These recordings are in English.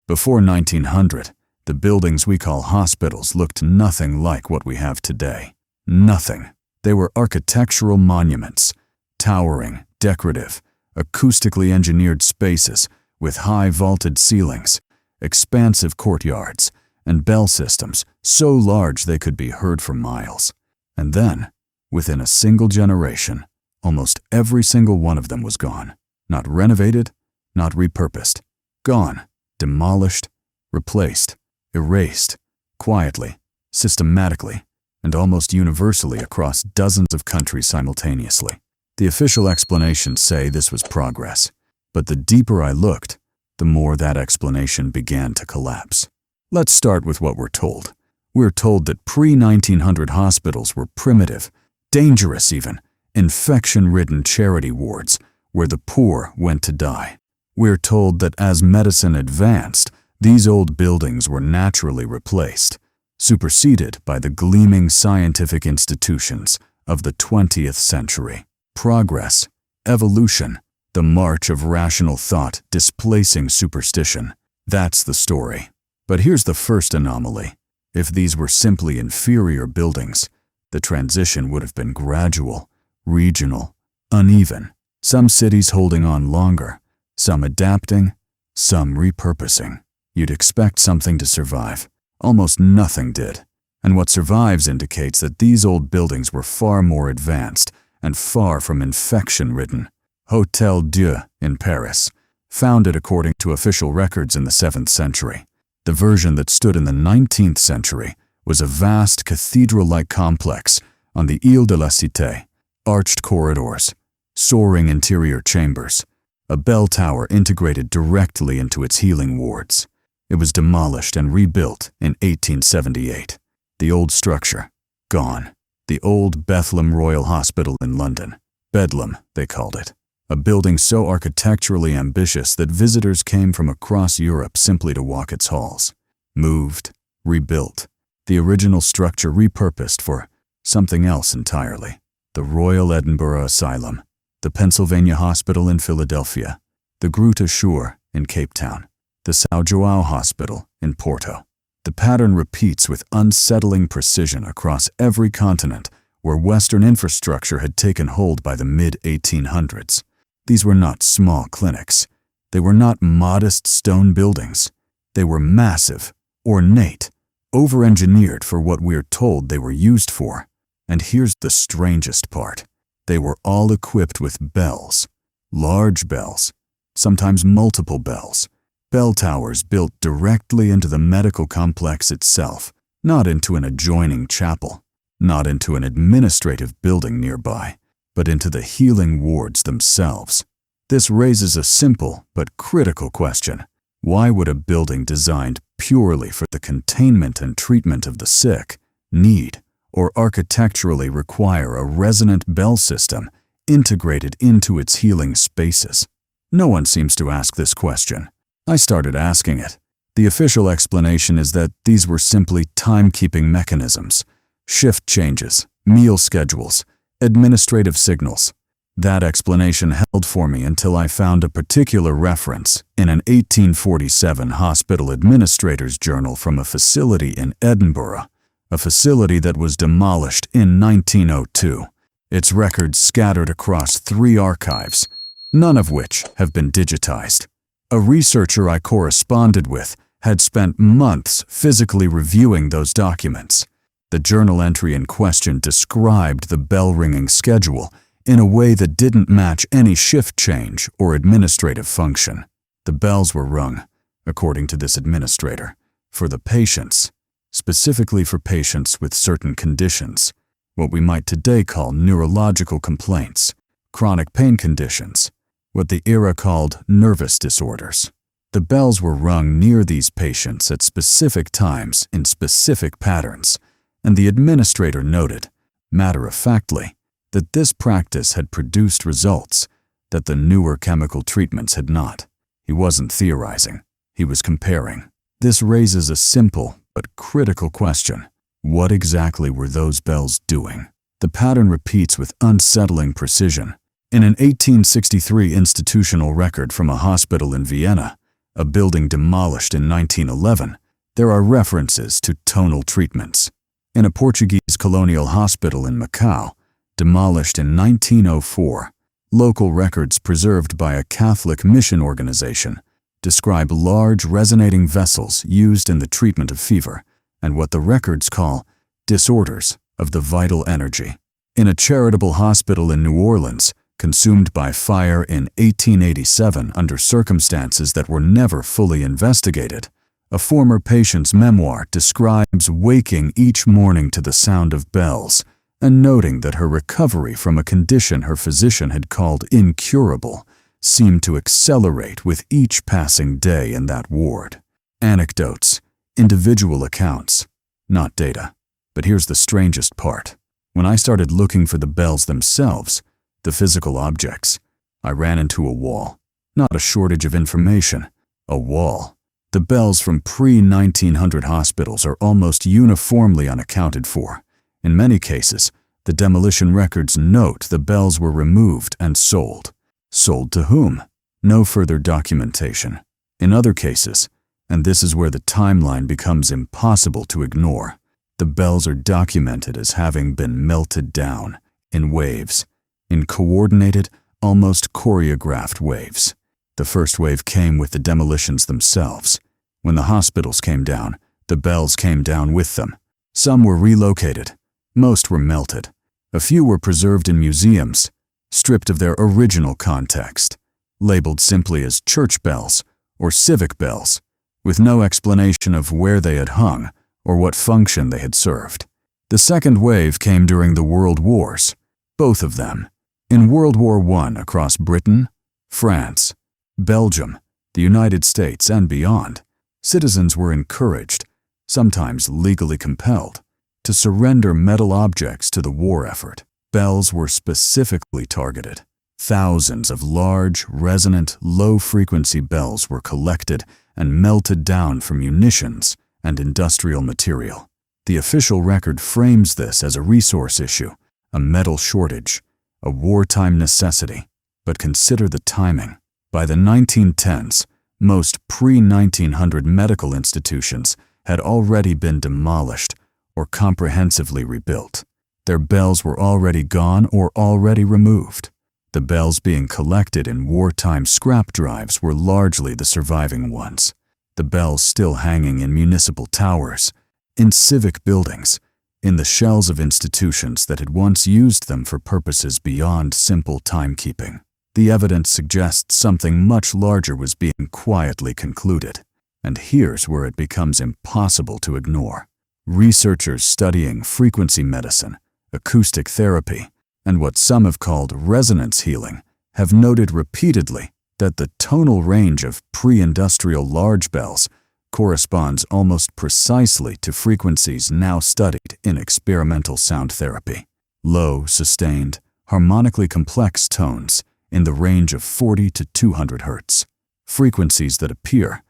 Before 1900, the buildings we call hospitals looked nothing like what we have today. Nothing. They were architectural monuments, towering, decorative, acoustically engineered spaces with high vaulted ceilings, expansive courtyards, and bell systems so large they could be heard for miles. And then, within a single generation, almost every single one of them was gone. Not renovated, not repurposed. Gone, demolished, replaced, erased, quietly, systematically, and almost universally across dozens of countries simultaneously. The official explanations say this was progress, but the deeper I looked, the more that explanation began to collapse. Let's start with what we're told. We're told that pre-1900 hospitals were primitive, dangerous even, infection-ridden charity wards where the poor went to die. We're told that as medicine advanced, these old buildings were naturally replaced, superseded by the gleaming scientific institutions of the 20th century. Progress, evolution, the march of rational thought displacing superstition. That's the story. But here's the first anomaly. If these were simply inferior buildings, the transition would have been gradual, regional, uneven. Some cities holding on longer, some adapting, some repurposing. You'd expect something to survive. Almost nothing did. And what survives indicates that these old buildings were far more advanced and far from infection-ridden. Hôtel Dieu in Paris, founded according to official records in the 7th century. The version that stood in the 19th century was a vast cathedral-like complex on the Ile de la Cité, arched corridors, soaring interior chambers, a bell tower integrated directly into its healing wards. It was demolished and rebuilt in 1878. The old structure, gone. The old Bethlem Royal Hospital in London. Bedlam, they called it. A building so architecturally ambitious that visitors came from across Europe simply to walk its halls. Moved, rebuilt. The original structure repurposed for something else entirely. The Royal Edinburgh Asylum, the Pennsylvania Hospital in Philadelphia, the Groote Schuur in Cape Town, the São João Hospital in Porto. The pattern repeats with unsettling precision across every continent where Western infrastructure had taken hold by the mid-1800s. These were not small clinics. They were not modest stone buildings. They were massive, ornate, over-engineered for what we're told they were used for. And here's the strangest part. They were all equipped with bells. Large bells, sometimes multiple bells. Bell towers built directly into the medical complex itself, not into an adjoining chapel, not into an administrative building nearby, but into the healing wards themselves. This raises a simple but critical question. Why would a building designed purely for the containment and treatment of the sick need or architecturally require a resonant bell system integrated into its healing spaces? No one seems to ask this question. I started asking it. The official explanation is that these were simply timekeeping mechanisms, shift changes, meal schedules, administrative signals. That explanation held for me until I found a particular reference in an 1847 hospital administrator's journal from a facility in Edinburgh, a facility that was demolished in 1902. Its records scattered across 3 archives, none of which have been digitized. A researcher I corresponded with had spent months physically reviewing those documents. The journal entry in question described the bell-ringing schedule in a way that didn't match any shift change or administrative function. The bells were rung, according to this administrator, for the patients, specifically for patients with certain conditions, what we might today call neurological complaints, chronic pain conditions, what the era called nervous disorders. The bells were rung near these patients at specific times in specific patterns, and the administrator noted, matter-of-factly, that this practice had produced results that the newer chemical treatments had not. He wasn't theorizing, he was comparing. This raises a simple but critical question. What exactly were those bells doing? The pattern repeats with unsettling precision. In an 1863 institutional record from a hospital in Vienna, a building demolished in 1911, there are references to tonal treatments. In a Portuguese colonial hospital in Macau, demolished in 1904, local records preserved by a Catholic mission organization describe large resonating vessels used in the treatment of fever and what the records call disorders of the vital energy. In a charitable hospital in New Orleans, consumed by fire in 1887 under circumstances that were never fully investigated, a former patient's memoir describes waking each morning to the sound of bells and noting that her recovery from a condition her physician had called incurable seemed to accelerate with each passing day in that ward. Anecdotes, individual accounts, not data. But here's the strangest part. When I started looking for the bells themselves, the physical objects, I ran into a wall. Not a shortage of information, a wall. The bells from pre-1900 hospitals are almost uniformly unaccounted for. In many cases, the demolition records note the bells were removed and sold. Sold to whom? No further documentation. In other cases, and this is where the timeline becomes impossible to ignore, the bells are documented as having been melted down in waves, in coordinated, almost choreographed waves. The first wave came with the demolitions themselves. When the hospitals came down, the bells came down with them. Some were relocated. Most were melted. A few were preserved in museums, stripped of their original context, labeled simply as church bells or civic bells, with no explanation of where they had hung or what function they had served. The second wave came during the World Wars, both of them. In World War I across Britain, France, Belgium, the United States, and beyond, citizens were encouraged, sometimes legally compelled, to surrender metal objects to the war effort. Bells were specifically targeted. Thousands of large, resonant, low-frequency bells were collected and melted down for munitions and industrial material. The official record frames this as a resource issue, a metal shortage, a wartime necessity. But consider the timing. By the 1910s, most pre-1900 medical institutions had already been demolished or comprehensively rebuilt. Their bells were already gone or already removed. The bells being collected in wartime scrap drives were largely the surviving ones. The bells still hanging in municipal towers, in civic buildings, in the shells of institutions that had once used them for purposes beyond simple timekeeping. The evidence suggests something much larger was being quietly concluded. And here's where it becomes impossible to ignore. Researchers studying frequency medicine, acoustic therapy, and what some have called resonance healing have noted repeatedly that the tonal range of pre-industrial large bells corresponds almost precisely to frequencies now studied in experimental sound therapy. Low, sustained, harmonically complex tones in the range of 40 to 200 Hz. Frequencies that appear,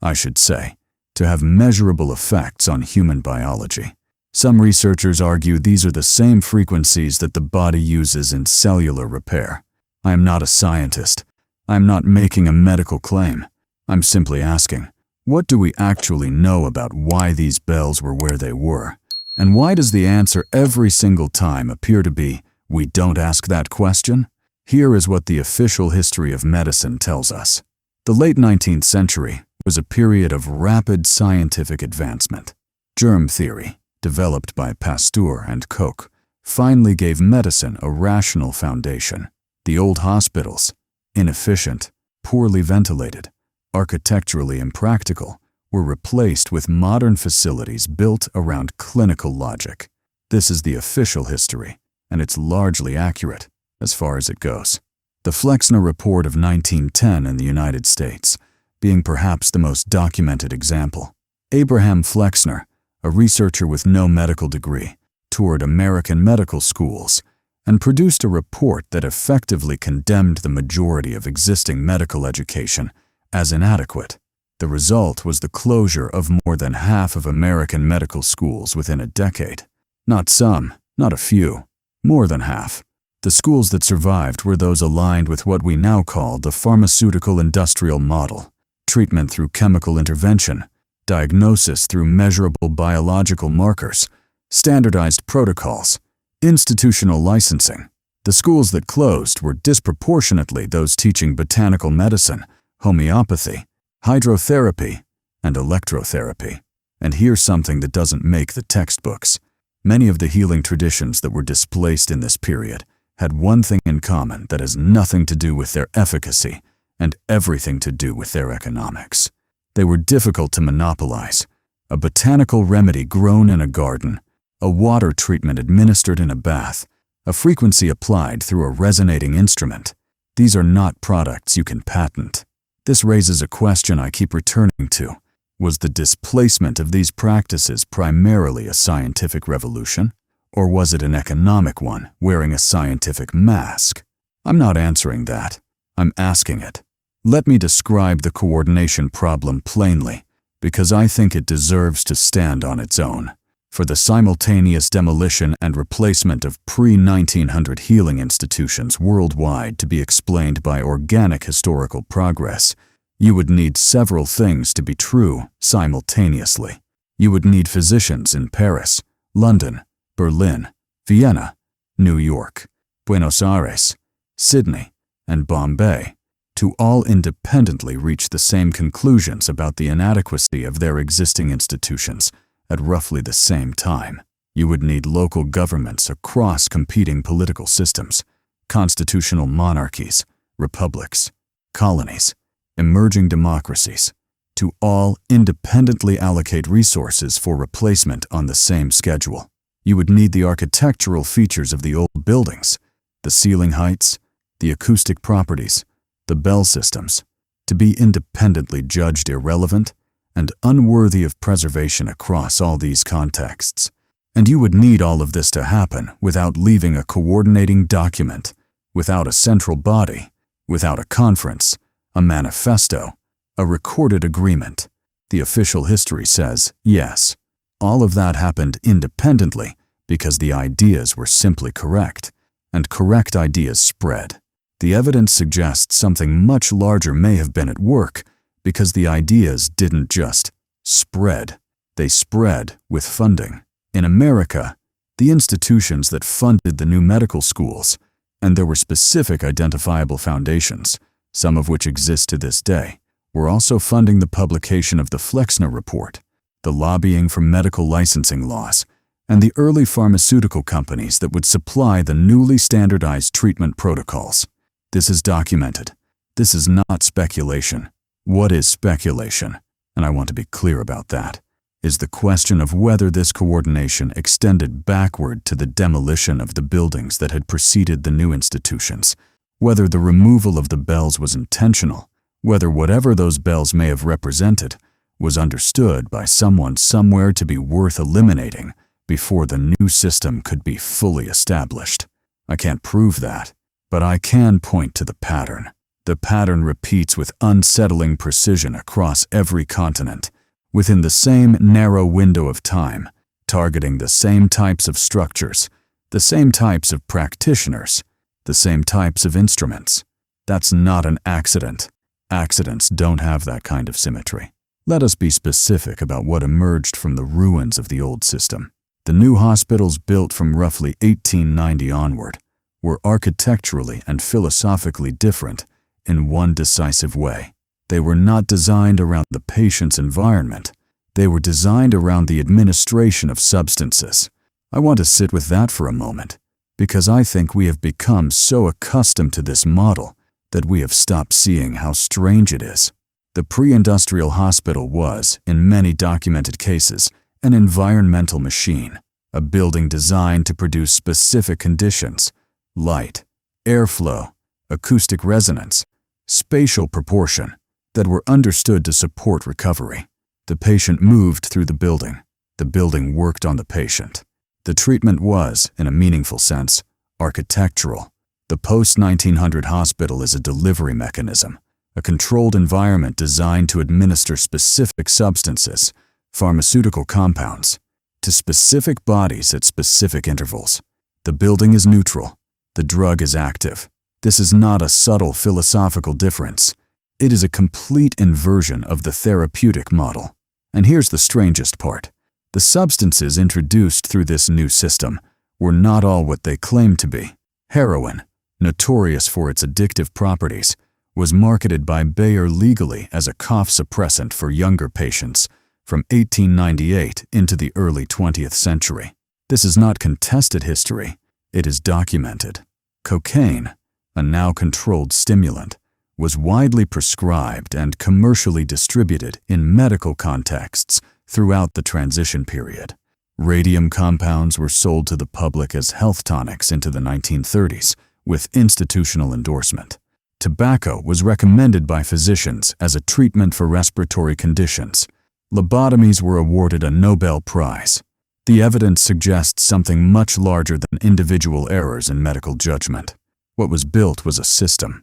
I should say, to have measurable effects on human biology. Some researchers argue these are the same frequencies that the body uses in cellular repair. I am not a scientist. I am not making a medical claim. I'm simply asking, what do we actually know about why these bells were where they were? And why does the answer every single time appear to be, we don't ask that question? Here is what the official history of medicine tells us. The late 19th century was a period of rapid scientific advancement. Germ theory, developed by Pasteur and Koch, finally gave medicine a rational foundation. The old hospitals, inefficient, poorly ventilated, architecturally impractical, were replaced with modern facilities built around clinical logic. This is the official history, and it's largely accurate as far as it goes. The Flexner Report of 1910 in the United States being perhaps the most documented example. Abraham Flexner, a researcher with no medical degree, toured American medical schools and produced a report that effectively condemned the majority of existing medical education as inadequate. The result was the closure of more than half of American medical schools within a decade. Not some, not a few, more than half. The schools that survived were those aligned with what we now call the pharmaceutical industrial model. treatment through chemical intervention, diagnosis through measurable biological markers, standardized protocols, institutional licensing. The schools that closed were disproportionately those teaching botanical medicine, homeopathy, hydrotherapy, and electrotherapy. And here's something that doesn't make the textbooks. Many of the healing traditions that were displaced in this period had one thing in common that has nothing to do with their efficacy and everything to do with their economics. They were difficult to monopolize. A botanical remedy grown in a garden, a water treatment administered in a bath, a frequency applied through a resonating instrument. These are not products you can patent. This raises a question I keep returning to. Was the displacement of these practices primarily a scientific revolution? Or was it an economic one wearing a scientific mask? I'm not answering that. I'm asking it. Let me describe the coordination problem plainly, because I think it deserves to stand on its own. For the simultaneous demolition and replacement of pre-1900 healing institutions worldwide to be explained by organic historical progress, you would need several things to be true simultaneously. You would need physicians in Paris, London, Berlin, Vienna, New York, Buenos Aires, Sydney, and Bombay to all independently reach the same conclusions about the inadequacy of their existing institutions at roughly the same time. You would need local governments across competing political systems, constitutional monarchies, republics, colonies, emerging democracies, to all independently allocate resources for replacement on the same schedule. You would need the architectural features of the old buildings, the ceiling heights, the acoustic properties, the bell systems, to be independently judged irrelevant and unworthy of preservation across all these contexts. And you would need all of this to happen without leaving a coordinating document, without a central body, without a conference, a manifesto, a recorded agreement. The official history says yes. All of that happened independently because the ideas were simply correct, and correct ideas spread. The evidence suggests something much larger may have been at work because the ideas didn't just spread. They spread with funding. In America, the institutions that funded the new medical schools, and there were specific identifiable foundations, some of which exist to this day, were also funding the publication of the Flexner Report, the lobbying for medical licensing laws, and the early pharmaceutical companies that would supply the newly standardized treatment protocols. This is documented. This is not speculation. What is speculation? And I want to be clear about that. Is the question of whether this coordination extended backward to the demolition of the buildings that had preceded the new institutions, whether the removal of the bells was intentional, whether whatever those bells may have represented was understood by someone somewhere to be worth eliminating before the new system could be fully established. I can't prove that, but I can point to the pattern. The pattern repeats with unsettling precision across every continent, within the same narrow window of time, targeting the same types of structures, the same types of practitioners, the same types of instruments. That's not an accident. Accidents don't have that kind of symmetry. Let us be specific about what emerged from the ruins of the old system. The new hospitals built from roughly 1890 onward were architecturally and philosophically different in one decisive way. They were not designed around the patient's environment. They were designed around the administration of substances. I want to sit with that for a moment, because I think we have become so accustomed to this model that we have stopped seeing how strange it is. The pre-industrial hospital was, in many documented cases, an environmental machine, a building designed to produce specific conditions: light, airflow, acoustic resonance, spatial proportion, that were understood to support recovery. The patient moved through the building worked on the patient. The treatment was, in a meaningful sense, architectural. The post-1900 hospital is a delivery mechanism, a controlled environment designed to administer specific substances, pharmaceutical compounds, to specific bodies at specific intervals. The building is neutral. The drug is active. This is not a subtle philosophical difference. It is a complete inversion of the therapeutic model. And here's the strangest part. The substances introduced through this new system were not all what they claimed to be. Heroin, notorious for its addictive properties, was marketed by Bayer legally as a cough suppressant for younger patients from 1898 into the early 20th century. This is not contested history, it is documented. Cocaine, a now controlled stimulant, was widely prescribed and commercially distributed in medical contexts throughout the transition period. Radium compounds were sold to the public as health tonics into the 1930s with institutional endorsement. Tobacco was recommended by physicians as a treatment for respiratory conditions. Lobotomies were awarded a Nobel Prize. The evidence suggests something much larger than individual errors in medical judgment. What was built was a system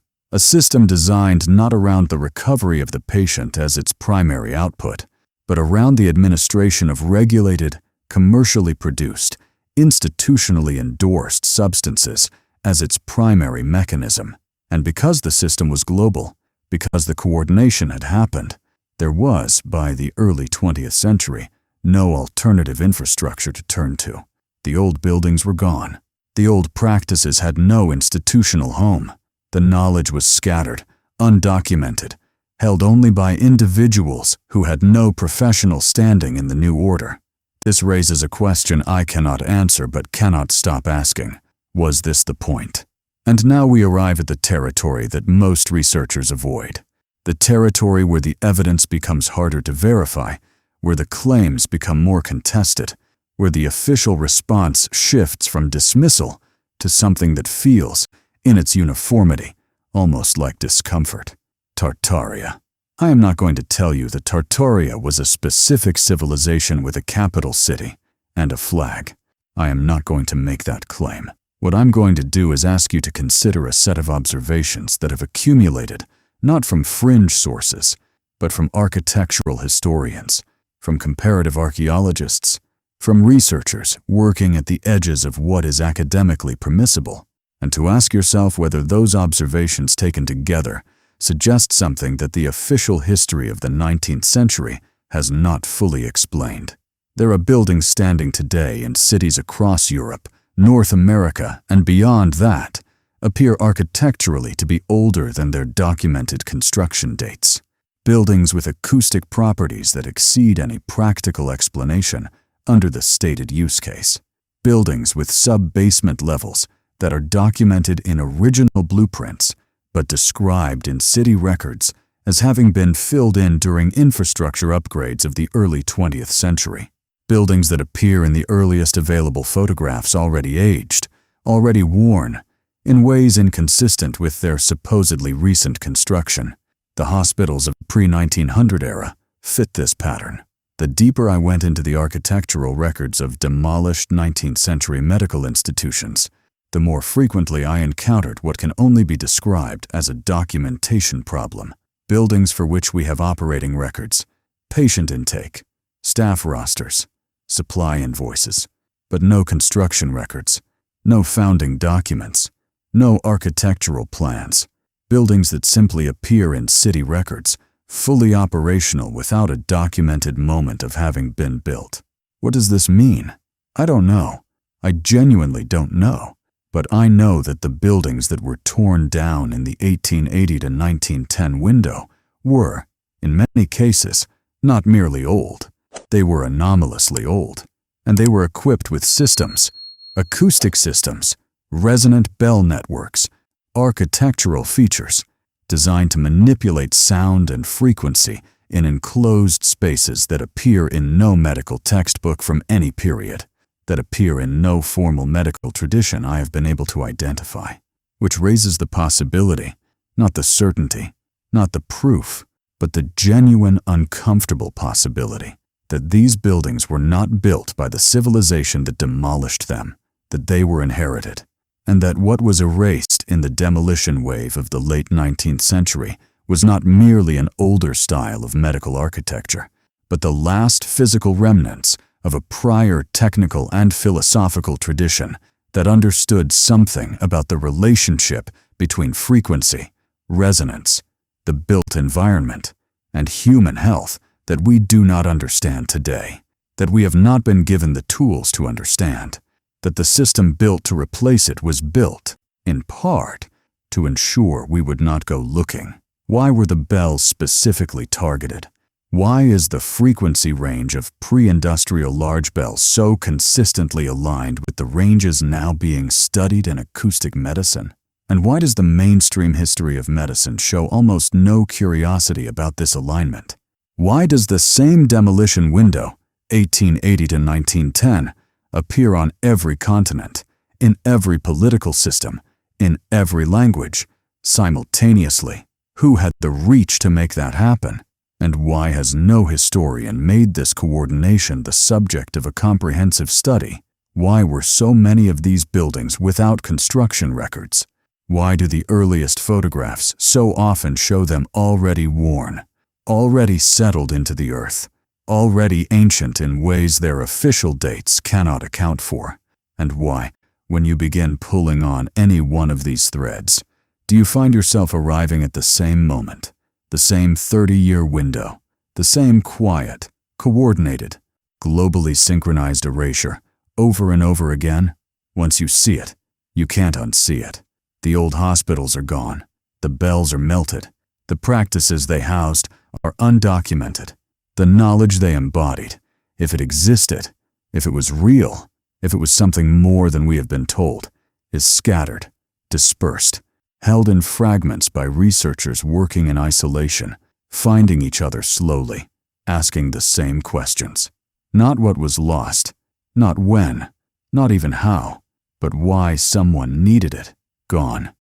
designed not around the recovery of the patient as its primary output, but around the administration of regulated, commercially produced, institutionally endorsed substances as its primary mechanism. And because the system was global, because the coordination had happened, there was, by the early 20th century, no alternative infrastructure to turn to. The old buildings were gone. The old practices had no institutional home. The knowledge was scattered, undocumented, held only by individuals who had no professional standing in the new order. This raises a question I cannot answer but cannot stop asking. Was this the point? And now we arrive at the territory that most researchers avoid. The territory where the evidence becomes harder to verify, where the claims become more contested, where the official response shifts from dismissal to something that feels, in its uniformity, almost like discomfort. Tartaria. I am not going to tell you that Tartaria was a specific civilization with a capital city and a flag. I am not going to make that claim. What I'm going to do is ask you to consider a set of observations that have accumulated not from fringe sources, but from architectural historians, from comparative archaeologists, from researchers working at the edges of what is academically permissible, and to ask yourself whether those observations taken together suggest something that the official history of the 19th century has not fully explained. There are buildings standing today in cities across Europe, North America, and beyond that, appear architecturally to be older than their documented construction dates. Buildings with acoustic properties that exceed any practical explanation under the stated use case. Buildings with sub-basement levels that are documented in original blueprints but described in city records as having been filled in during infrastructure upgrades of the early 20th century. Buildings that appear in the earliest available photographs already aged, already worn, in ways inconsistent with their supposedly recent construction. The hospitals of the pre-1900 era fit this pattern. The deeper I went into the architectural records of demolished 19th century medical institutions, the more frequently I encountered what can only be described as a documentation problem. Buildings for which we have operating records, patient intake, staff rosters, supply invoices, but no construction records, no founding documents, no architectural plans. Buildings that simply appear in city records, fully operational without a documented moment of having been built. What does this mean? I don't know. I genuinely don't know. But I know that the buildings that were torn down in the 1880 to 1910 window were, in many cases, not merely old. They were anomalously old. And they were equipped with systems, acoustic systems, resonant bell networks, architectural features designed to manipulate sound and frequency in enclosed spaces that appear in no medical textbook from any period, that appear in no formal medical tradition I have been able to identify, which raises the possibility, not the certainty, not the proof, but the genuine uncomfortable possibility that these buildings were not built by the civilization that demolished them, that they were inherited, and that what was erased in the demolition wave of the late 19th century was not merely an older style of medical architecture, but the last physical remnants of a prior technical and philosophical tradition that understood something about the relationship between frequency, resonance, the built environment, and human health that we do not understand today, that we have not been given the tools to understand, that the system built to replace it was built, in part, to ensure we would not go looking. Why were the bells specifically targeted? Why is the frequency range of pre-industrial large bells so consistently aligned with the ranges now being studied in acoustic medicine? And why does the mainstream history of medicine show almost no curiosity about this alignment? Why does the same demolition window, 1880 to 1910, appear on every continent, in every political system, in every language, simultaneously? Who had the reach to make that happen? And why has no historian made this coordination the subject of a comprehensive study? Why were so many of these buildings without construction records? Why do the earliest photographs so often show them already worn, already settled into the earth, already ancient in ways their official dates cannot account for? And why, when you begin pulling on any one of these threads, do you find yourself arriving at the same moment, the same 30-year window, the same quiet, coordinated, globally synchronized erasure over and over again? Once you see it, you can't unsee it. The old hospitals are gone. The bells are melted. The practices they housed are undocumented. The knowledge they embodied, if it existed, if it was real, if it was something more than we have been told, is scattered, dispersed, held in fragments by researchers working in isolation, finding each other slowly, asking the same questions. Not what was lost, not when, not even how, but why someone needed it, gone.